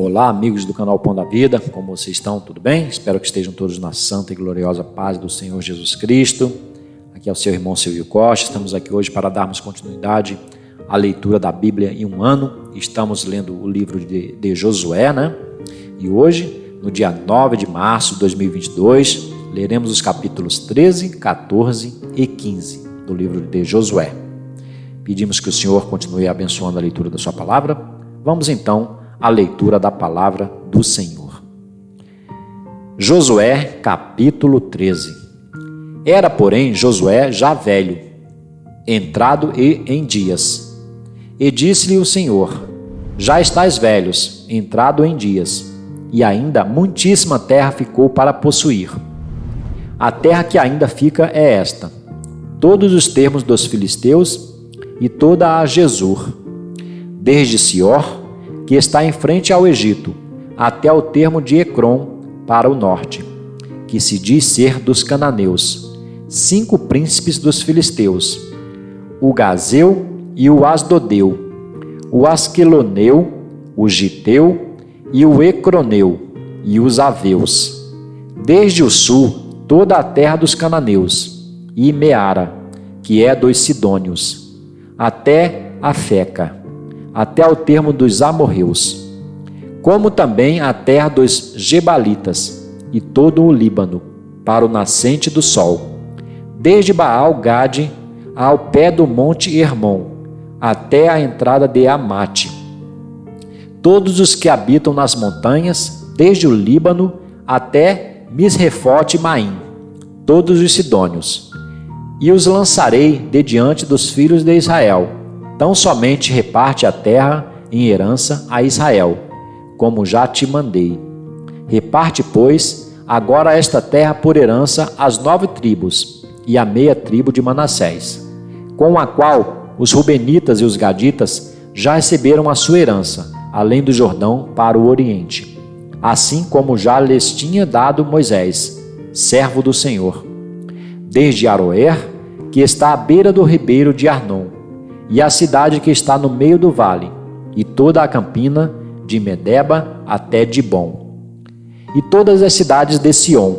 Olá, amigos do canal Pão da Vida, como vocês estão? Tudo bem? Espero que estejam todos na santa e gloriosa paz do Senhor Jesus Cristo. Aqui é o seu irmão Silvio Costa. Estamos aqui hoje para darmos continuidade à leitura da Bíblia em um ano. Estamos lendo o livro de Josué, né? E hoje, no dia 9 de março de 2022, leremos os capítulos 13, 14 e 15 do livro de Josué. Pedimos que o Senhor continue abençoando a leitura da sua palavra. Vamos então à leitura da palavra do Senhor. Josué, capítulo 13. Era, porém, Josué já velho, entrado e em dias. E disse-lhe o Senhor: já estás velhos, entrado em dias, e ainda muitíssima terra ficou para possuir. A terra que ainda fica é esta: todos os termos dos filisteus e toda a Jesur, desde Sior, que está em frente ao Egito, até o termo de Ecrom para o norte, que se diz ser dos cananeus, 5 príncipes dos filisteus, o Gazeu e o Asdodeu, o Asqueloneu, o Giteu e o Ecroneu e os Aveus, desde o sul toda a terra dos cananeus, e Meara, que é dos sidônios, até a Feca, até ao termo dos amorreus, como também a terra dos gebalitas e todo o Líbano, para o nascente do sol, desde Baal-Gade ao pé do monte Hermon, até a entrada de Amate. Todos os que habitam nas montanhas, desde o Líbano até Misrefote-Maim, todos os sidônios, e os lançarei de diante dos filhos de Israel. Tão somente reparte a terra em herança a Israel, como já te mandei. Reparte, pois, agora esta terra por herança às 9 tribos e à meia tribo de Manassés, com a qual os rubenitas e os gaditas já receberam a sua herança, além do Jordão para o oriente, assim como já lhes tinha dado Moisés, servo do Senhor, desde Aroer, que está à beira do ribeiro de Arnon, e a cidade que está no meio do vale, e toda a campina, de Medeba até Dibom, e todas as cidades de Sion,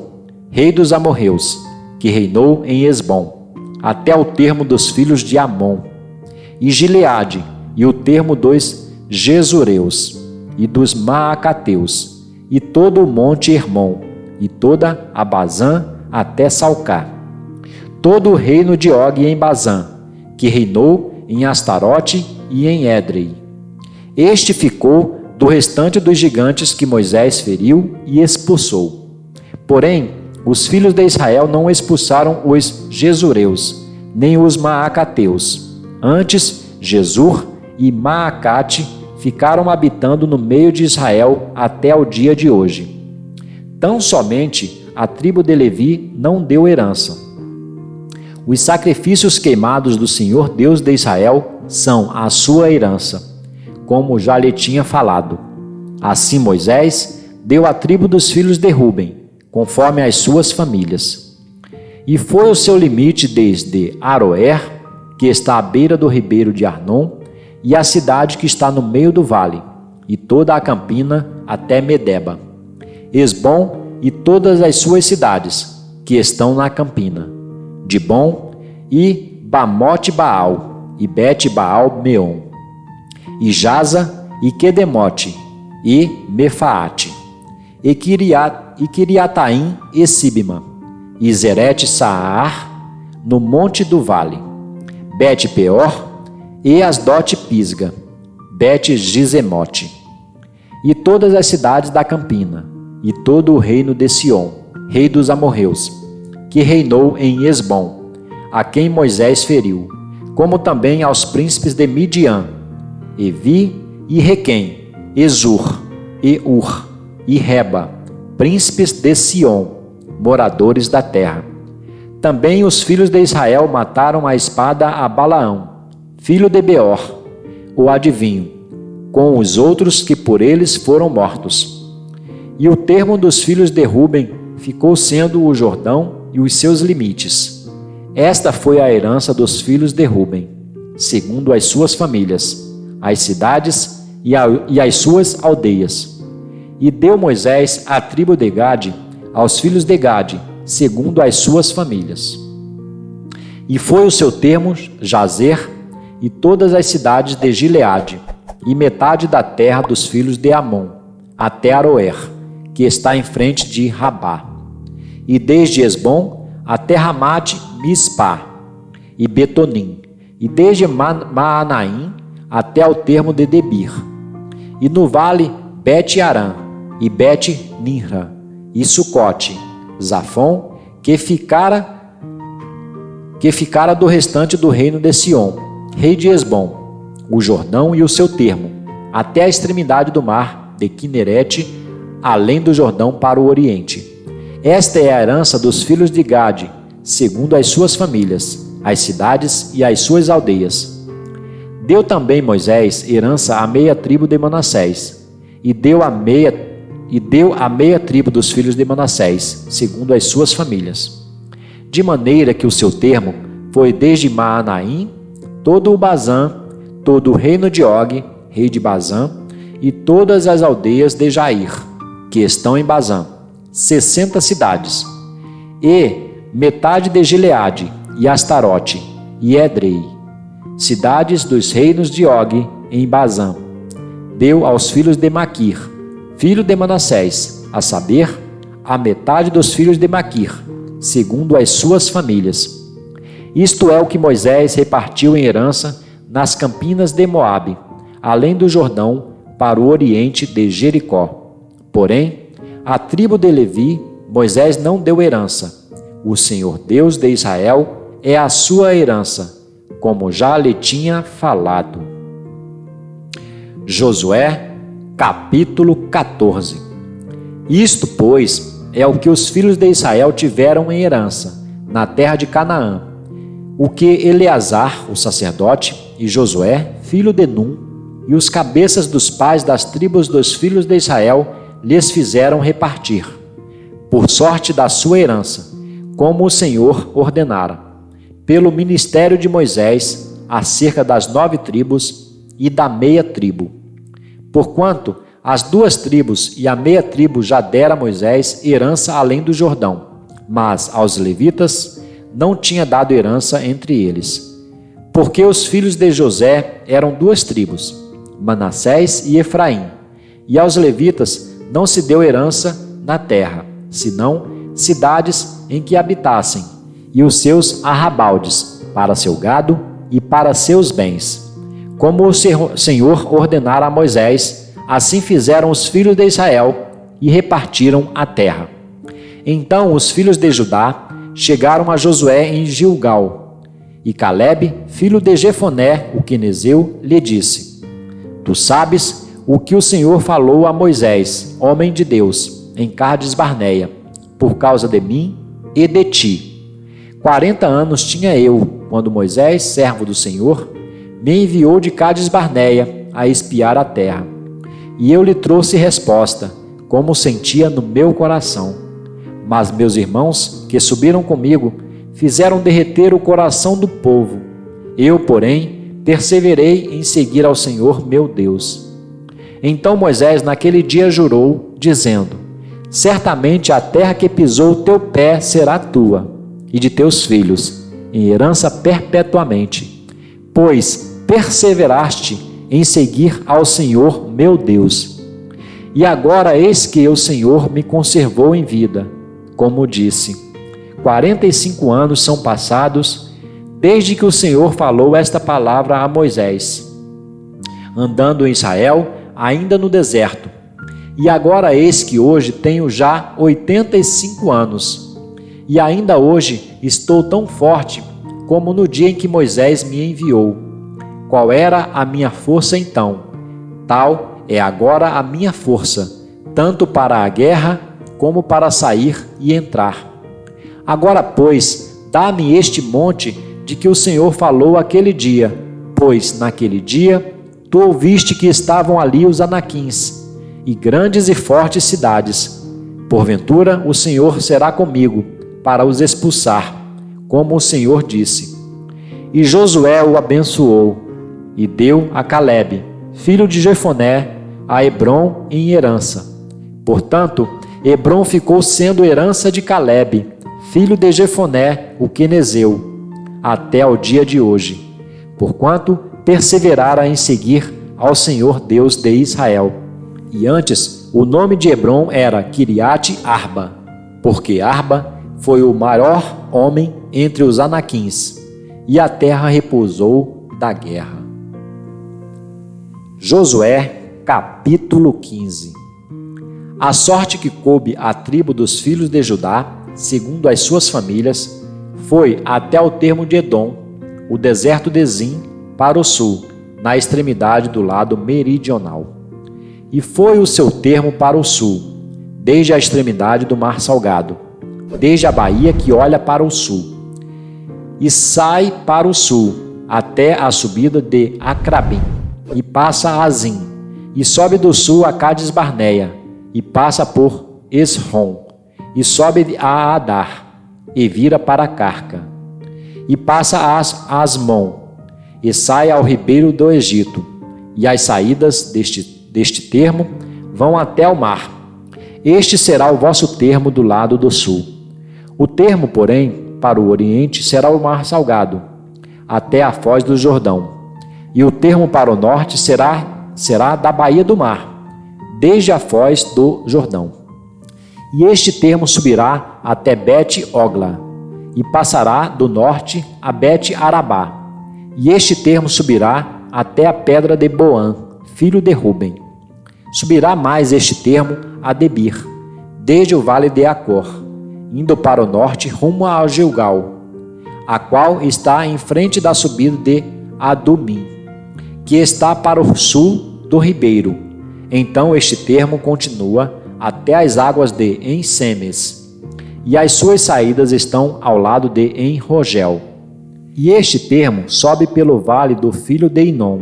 rei dos amorreus, que reinou em Esbom, até o termo dos filhos de Amon, e Gileade, e o termo dos Gesureus, e dos Maacateus, e todo o monte Hermon, e toda a Bazã até Salcá, todo o reino de Og em Bazã, que reinou em Astarote e em Édrei. Este ficou do restante dos gigantes que Moisés feriu e expulsou. Porém, os filhos de Israel não expulsaram os Gesureus, nem os Maacateus. Antes, Jesur e Maacate ficaram habitando no meio de Israel até o dia de hoje. Tão somente a tribo de Levi não deu herança. Os sacrifícios queimados do Senhor Deus de Israel são a sua herança, como já lhe tinha falado. Assim Moisés deu a tribo dos filhos de Ruben, conforme as suas famílias. E foi o seu limite desde Aroer, que está à beira do ribeiro de Arnon, e a cidade que está no meio do vale, e toda a campina até Medeba, Esbom e todas as suas cidades, que estão na campina, Dibom e Bamote-Baal e Bet-Baal-Meon, e Jaza e Quedemote e Mefaate, e Quiriataim e Sibma, e Zerete-Saar no monte do vale, Bet-Peor e Asdote-Pisga, Bet-Gizemote, e todas as cidades da campina, e todo o reino de Sion, rei dos amorreus, que reinou em Esbom, a quem Moisés feriu, como também aos príncipes de Midian, Evi e Requem, Ezur, e Ur, e Reba, príncipes de Sion, moradores da terra. Também os filhos de Israel mataram à espada a Balaão, filho de Beor, o adivinho, com os outros que por eles foram mortos. E o termo dos filhos de Ruben ficou sendo o Jordão e os seus limites. Esta foi a herança dos filhos de Ruben, segundo as suas famílias, as cidades e as suas aldeias, E deu Moisés a tribo de Gade aos filhos de Gade, segundo as suas famílias. E foi o seu termo Jazer e todas as cidades de Gileade, e metade da terra dos filhos de Amon, até Aroer, que está em frente de Rabá. E desde Esbom até Ramate Mispá e Betonim, e desde Maanaim até ao termo de Debir, e no vale Bet-Arã, e Bet-Nimra, e Sucote, Zafon, que ficara do restante do reino de Sion, rei de Esbom, o Jordão e o seu termo, até a extremidade do mar de Quinerete, além do Jordão para o oriente. Esta é a herança dos filhos de Gade, segundo as suas famílias, as cidades e as suas aldeias. Deu também Moisés herança à meia tribo de Manassés, e deu a meia tribo dos filhos de Manassés, segundo as suas famílias. De maneira que o seu termo foi desde Maanaim, todo o Bazã, todo o reino de Og, rei de Bazã, e todas as aldeias de Jair, que estão em Bazã, 60 cidades, e metade de Gileade, e Astarote, e Edrei, cidades dos reinos de Og, em Bazã. Deu aos filhos de Maquir, filho de Manassés, a saber, a metade dos filhos de Maquir, segundo as suas famílias. Isto é o que Moisés repartiu em herança nas campinas de Moabe, além do Jordão, para o oriente de Jericó. Porém, a tribo de Levi, Moisés não deu herança. O Senhor Deus de Israel é a sua herança, como já lhe tinha falado. Josué, capítulo 14. Isto, pois, é o que os filhos de Israel tiveram em herança, na terra de Canaã, o que Eleazar, o sacerdote, e Josué, filho de Num, e os cabeças dos pais das tribos dos filhos de Israel lhes fizeram repartir, por sorte da sua herança, como o Senhor ordenara, pelo ministério de Moisés, acerca das 9 tribos e da meia tribo. Porquanto as 2 tribos e a meia tribo já dera a Moisés herança além do Jordão, mas aos levitas não tinha dado herança entre eles. Porque os filhos de José eram 2 tribos, Manassés e Efraim, e aos levitas não se deu herança na terra, senão cidades em que habitassem, e os seus arrabaldes, para seu gado e para seus bens. Como o Senhor ordenara a Moisés, assim fizeram os filhos de Israel e repartiram a terra. Então os filhos de Judá chegaram a Josué em Gilgal, e Calebe, filho de Jefoné, o quenezeu, lhe disse: Tu sabes o que o Senhor falou a Moisés, homem de Deus, em Cades Barneia, por causa de mim e de ti. 40 anos tinha eu, quando Moisés, servo do Senhor, me enviou de Cades Barneia a espiar a terra. E eu lhe trouxe resposta, como sentia no meu coração. Mas meus irmãos, que subiram comigo, fizeram derreter o coração do povo. Eu, porém, perseverei em seguir ao Senhor meu Deus. Então Moisés naquele dia jurou, dizendo: Certamente a terra que pisou o teu pé será tua, e de teus filhos, em herança perpetuamente, pois perseveraste em seguir ao Senhor meu Deus. E agora eis que o Senhor me conservou em vida, como disse. 45 anos são passados desde que o Senhor falou esta palavra a Moisés, andando em Israel, ainda no deserto. E agora eis que hoje tenho já 85 anos, e ainda hoje estou tão forte como no dia em que Moisés me enviou. Qual era a minha força então? Tal é agora a minha força, tanto para a guerra como para sair e entrar. Agora, pois, dá-me este monte de que o Senhor falou aquele dia, pois naquele dia tu ouviste que estavam ali os anaquins, e grandes e fortes cidades. Porventura o Senhor será comigo para os expulsar, como o Senhor disse. E Josué o abençoou, e deu a Calebe, filho de Jefoné, a Hebrom em herança, Portanto, Hebrom ficou sendo herança de Calebe, filho de Jefoné, o quenezeu, até ao dia de hoje, porquanto perseverara em seguir ao Senhor Deus de Israel. E antes, o nome de Hebrom era Kiriate Arba, porque Arba foi o maior homem entre os anaquins, e a terra repousou da guerra. Josué, capítulo 15. A sorte que coube à tribo dos filhos de Judá, segundo as suas famílias, foi até o termo de Edom, o deserto de Zim, para o sul, na extremidade do lado meridional. E foi o seu termo para o sul, desde a extremidade do Mar Salgado, desde a baía que olha para o sul, e sai para o sul, até a subida de Acrabim, e passa a Zim, e sobe do sul a Cades Barneia, e passa por Esrom, e sobe a Adar, e vira para Carca, e passa a Asmon, e sai ao ribeiro do Egito, e as saídas deste termo vão até o mar. Este será o vosso termo do lado do sul. O termo, porém, para o oriente será o Mar Salgado, até a foz do Jordão. E o termo para o norte será da baía do mar, desde a foz do Jordão. E este termo subirá até Bet-Ogla, e passará do norte a Bet-Arabá. E este termo subirá até a pedra de Boã, filho de Ruben. Subirá mais este termo a Debir, desde o vale de Acor, indo para o norte rumo a Gilgal, a qual está em frente da subida de Adumim, que está para o sul do ribeiro. Então este termo continua até as águas de Ensemes, e as suas saídas estão ao lado de Enrogel. E este termo sobe pelo vale do filho de Inom,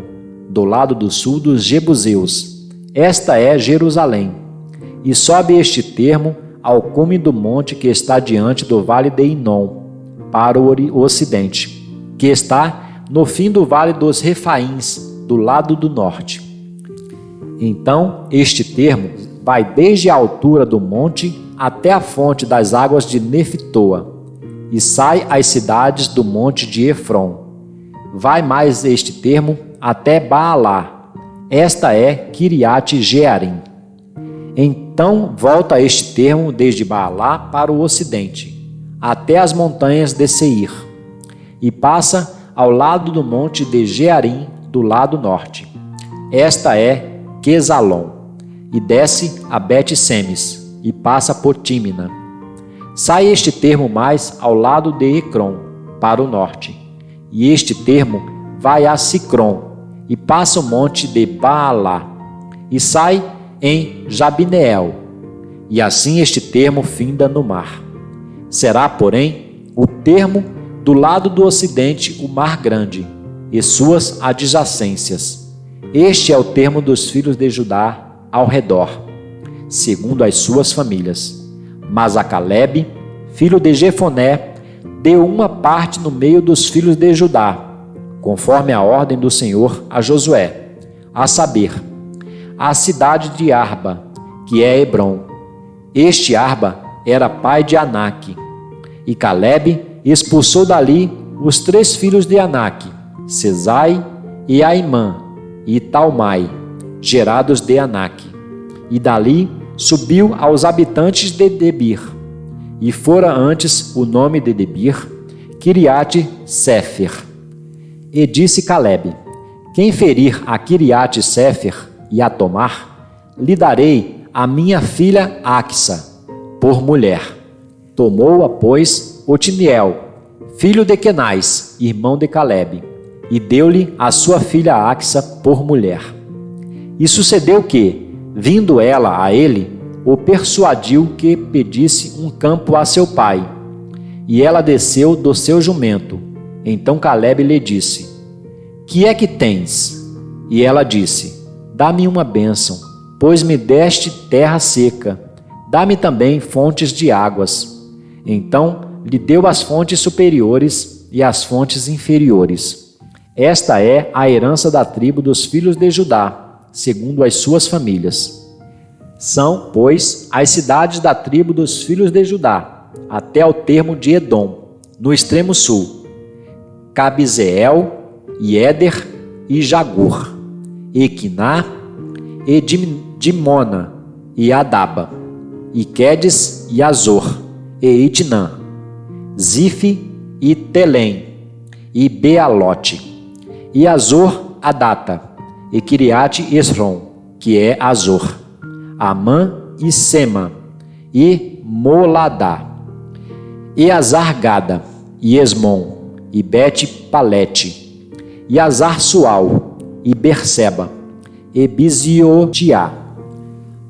do lado do sul dos Jebuseus. Esta é Jerusalém. E sobe este termo ao cume do monte que está diante do vale de Inom, para o ocidente, que está no fim do vale dos Refaíns, do lado do norte. Então, este termo vai desde a altura do monte até a fonte das águas de Neftoa, e sai às cidades do monte de Efron. Vai mais este termo até Baalá. Esta é Kiriate Jearim. Então volta este termo desde Baalá para o ocidente, até as montanhas de Seir, e passa ao lado do monte de Jearim, do lado norte. Esta é Quesalon, e desce a Bet-Semes, e passa por Tímina. Sai este termo mais ao lado de Ecrom, para o norte, e este termo vai a Sicrom, e passa o monte de Baalá, e sai em Jabneel, e assim este termo finda no mar. Será, porém, o termo do lado do ocidente o Mar Grande, e suas adjacências. Este é o termo dos filhos de Judá ao redor, segundo as suas famílias. Mas a Calebe, filho de Jefoné, deu uma parte no meio dos filhos de Judá, conforme a ordem do Senhor a Josué, a saber, a cidade de Arba, que é Hebrom. Este Arba era pai de Anak. E Calebe expulsou dali os 3 filhos de Anak, Sesai e Aimã e Talmai, gerados de Anak. E dali subiu aos habitantes de Debir. E fora antes o nome de Debir, Kiriate Sefer. E disse Calebe: quem ferir a Kiriate Sefer e a tomar, lhe darei a minha filha Axa por mulher. Tomou-a, pois, Otiniel, filho de Kenaz, irmão de Calebe, e deu-lhe a sua filha Axa por mulher. E sucedeu que, vindo ela a ele, o persuadiu que pedisse um campo a seu pai. E ela desceu do seu jumento. Então Calebe lhe disse: que é que tens? E ela disse: dá-me uma bênção, pois me deste terra seca. Dá-me também fontes de águas. Então lhe deu as fontes superiores e as fontes inferiores. Esta é a herança da tribo dos filhos de Judá, segundo as suas famílias. São, pois, as cidades da tribo dos filhos de Judá, até ao termo de Edom, no extremo sul: Cabizeel, e Éder, e Jagur, e Quiná, e Dimona, e Adaba, e Quedes, e Azor, e Itnã, Zife, e Telém, e Bealote, e Azor Adata, e Kiriate Esrom, que é Azor, Amã e Sema, e Moladá, e Azar-Gada, e Esmon, e Bet-Palete, e Azar-Sual, e Berseba, e Biziotiá,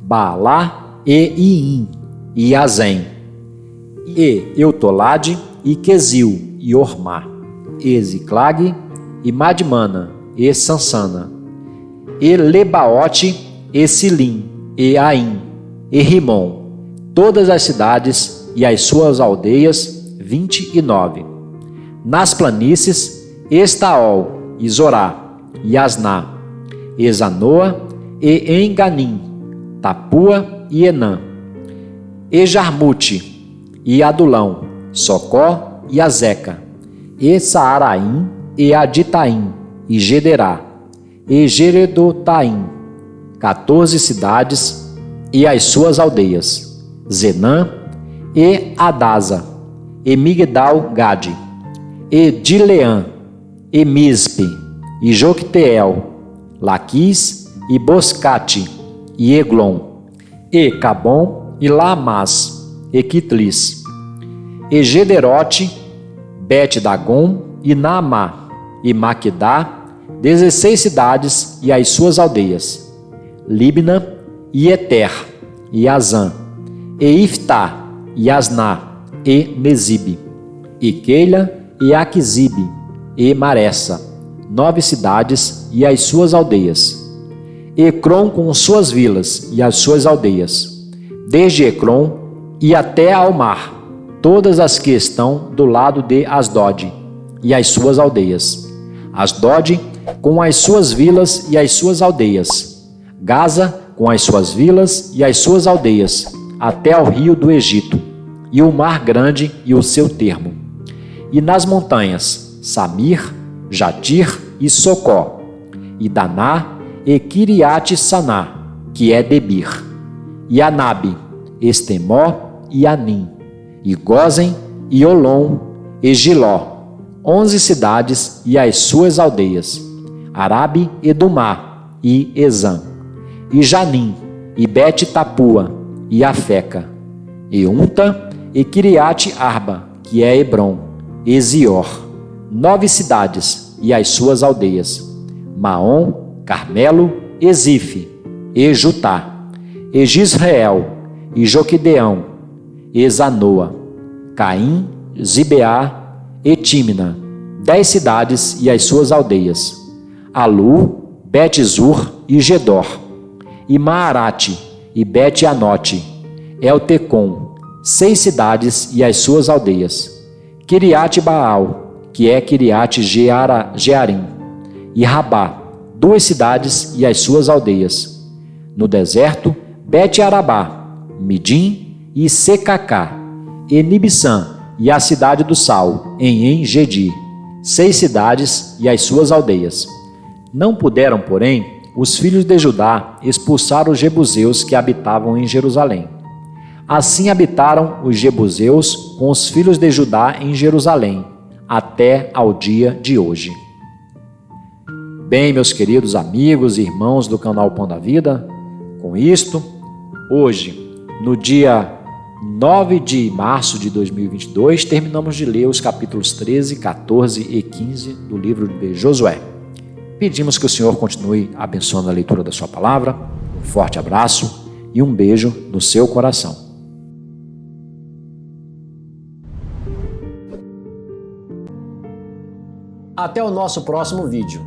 Baalá e Iim, e Azem, e Eutolade, e Quesil, e Ormá, e Ziclag, e Madmana, e Sansana, e Lebaote, e Silim, e Aim, e Rimon, todas as cidades e as suas aldeias, 29. Nas planícies, Estaol, e Zorá, e Asná, e Zanoa, e Enganim, Tapua e Enã, e Jarmute, e Adulão, Socó e Azeca, e Saaraim, e Aditaim, e Gederá, e Geredotaim, 14 cidades e as suas aldeias, Zenã, e Adasa, e Migdal-Gade, e Dileã, e Mispe, e Jocteel, Laquis, e Boscate, e Eglon, e Cabom, e Lamas, e Quitlis, e Gederote, Bet-Dagom, e Naamá, e Maquedá, 16 cidades e as suas aldeias, Libna, e Eter, e Azã, e Iftá, e Asná, e Mezibe, e Queila, e Aquisibe, e Maressa, 9 cidades e as suas aldeias, Ecrom com suas vilas e as suas aldeias, desde Ecrom e até ao mar, todas as que estão do lado de Asdod, e as suas aldeias, Asdod com as suas vilas e as suas aldeias, Gaza com as suas vilas e as suas aldeias, até ao rio do Egito, e o mar grande e o seu termo. E nas montanhas, Samir, Jatir e Socó, e Daná e Kiriate-Saná, que é Debir, e Anabe, Estemó e Anim, e Gozen e Olom e Giló, 11 cidades e as suas aldeias, Arabe e Dumá e Ezã, e Janim, e Bet-Tapua, e Afeca, e Unta, e Kiriate-Arba, que é Hebron, e Zior, 9 cidades e as suas aldeias, Maom, Carmelo, e Zife, e Jutá, e Gisrael, e Joquideão, e Zanoa, Caim, Zibeá, e Tímina, 10 cidades e as suas aldeias, Alu, Bet-Zur e Gedor, e Maarate, e Bet-Anote, Eltecom, 6 cidades e as suas aldeias, Kiriate-Baal, que é Kiriate-Jearim, e Rabá, 2 cidades e as suas aldeias. No deserto, Bet-Arabá, Midim e Secacá, e Nibsã, e a cidade do Sal, em En-Gedi, 6 cidades e as suas aldeias. Não puderam, porém, os filhos de Judá expulsar os jebuseus que habitavam em Jerusalém. Assim habitaram os jebuseus com os filhos de Judá em Jerusalém, até ao dia de hoje. Bem, meus queridos amigos e irmãos do canal Pão da Vida, com isto, hoje, no dia 9 de março de 2022, terminamos de ler os capítulos 13, 14 e 15 do livro de Josué. Pedimos que o Senhor continue abençoando a leitura da sua palavra. Um forte abraço e um beijo no seu coração. Até o nosso próximo vídeo.